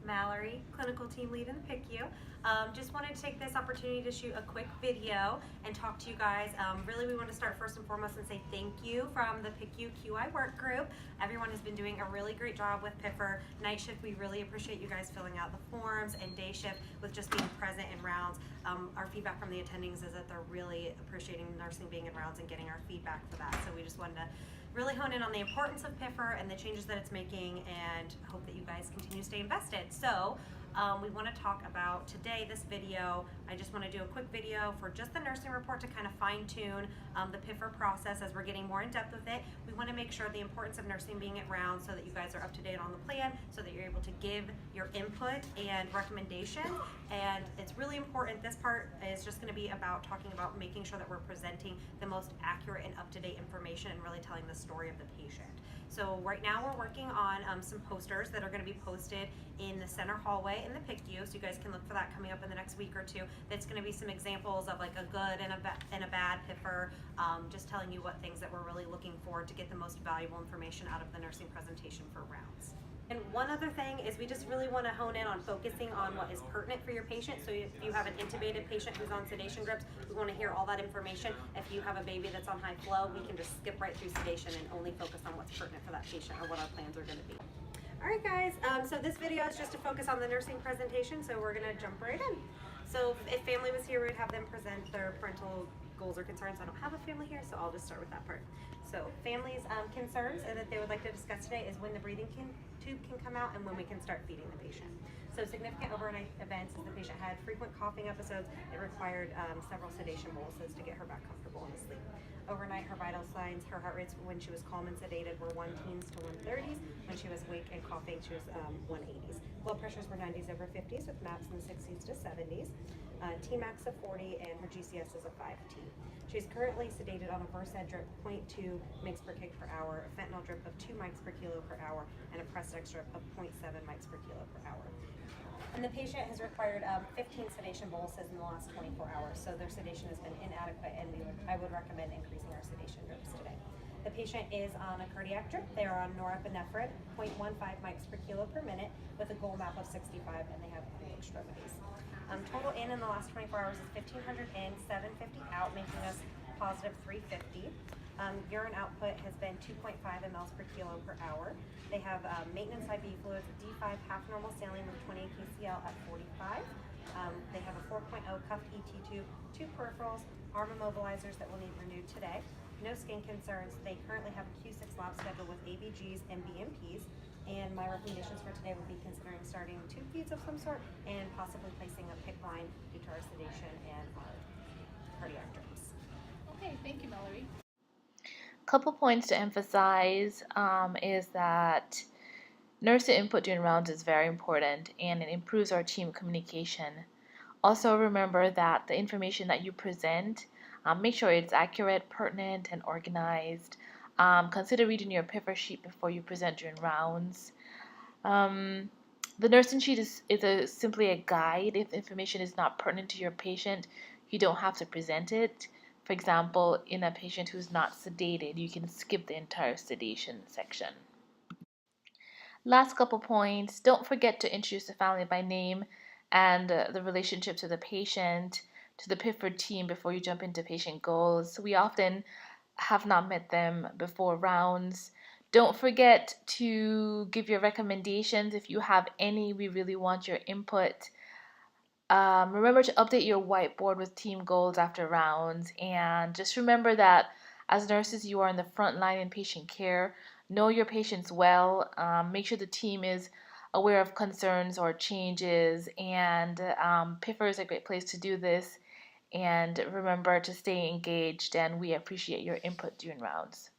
Mallory, clinical team lead in the PICU. Just wanted to take this opportunity to shoot a quick video and talk to you guys. Really, we want to start first and foremost and say thank you from the PICU QI work group. Everyone has been doing a really great job with PIFR. Night shift, we really appreciate you guys filling out the forms, and day shift with just being present in rounds. Our feedback from the attendings is that they're really appreciating nursing being in rounds and getting our feedback for that. So we just wanted to really hone in on the importance of PIFR and the changes that it's making, and hope that you guys continue to stay invested. So we want to talk about today, this video, I just want to do a quick video for just the nursing report to kind of fine tune the PIFR process as we're getting more in depth with it. We want to make sure the importance of nursing being at round so that you guys are up to date on the plan, so that you're able to give your input and recommendation. And it's really important, this part is just going to be about talking about making sure that we're presenting the most accurate and up-to-date information and really telling the story of the patient. So right now we're working on some posters that are going to be posted in the center hallway in the PICU, so you guys can look for that coming up in the next week or two. That's going to be some examples of like a good and a bad PIFR, just telling you what things that we're really looking for to get the most valuable information out of the nursing presentation for rounds. And one other thing is we just really want to hone in on focusing on what is pertinent for your patient. So if you have an intubated patient who's on sedation grips, we want to hear all that information. If you have a baby that's on high flow, we can just skip right through sedation and only focus on what's pertinent for that patient or what our plans are going to be. All right, guys, so this video is just to focus on the nursing presentation, so we're going to jump right in. So if family was here, we'd have them present their parental goals or concerns. I don't have a family here, so I'll just start with that part. So families' concerns that they would like to discuss today is when the breathing tube can come out and when we can start feeding the patient. So significant overnight events is the patient had frequent coughing episodes. It required several sedation boluses to get her back comfortable in the sleep. Overnight, her vital signs, her heart rates when she was calm and sedated were 110s to 130s. When she was awake and coughing, she was 180s. Blood pressures were 90s over 50s with MAPs in the 60s to 70s. Tmax of 40 and her GCS is a 5T. She's currently sedated on a Versed drip 0.2 mg per kg per hour, a fentanyl drip of 2 mg per kilo per hour, and a Prestex drip of 0.7 mg per kilo per hour. And the patient has required 15 sedation boluses in the last 24 hours, so their sedation has been inadequate, and I would recommend increasing our sedation drips today. The patient is on a cardiac drip. They are on norepinephrine, 0.15 mg per kilo per minute, with a goal map of 65, and they have cool extremities. Total in the last 24 hours is 1,500 in, 750 out, making us positive 350. Urine output has been 2.5 mLs per kilo per hour. They have maintenance IV fluids, D5 half normal saline with 28 kCl at 45. They have a 4.0 cuffed ET tube, 2 peripherals, arm immobilizers that will need renewed today. No skin concerns. They currently have a Q6 lab schedule with ABGs and BMPs. And my recommendations for today would be considering starting tube feeds of some sort and possibly placing a PIC line due to our sedation and our cardiac drips. Okay, thank you, Mallory. Couple points to emphasize is that nurse input during rounds is very important, and it improves our team communication. Also remember that the information that you present, make sure it's accurate, pertinent, and organized. Consider reading your PIFR sheet before you present during rounds. The nursing sheet is simply a guide. If information is not pertinent to your patient, you don't have to present it. For example, in a patient who's not sedated, you can skip the entire sedation section. Last couple points, don't forget to introduce the family by name and the relationship to the patient, to the PIFR team before you jump into patient goals. We often have not met them before rounds. Don't forget to give your recommendations if you have any. We really want your input. Remember to update your whiteboard with team goals after rounds, and just remember that as nurses you are in the front line in patient care. Know your patients well. Make sure the team is aware of concerns or changes, and PIFR is a great place to do this. And remember to stay engaged, and we appreciate your input during rounds.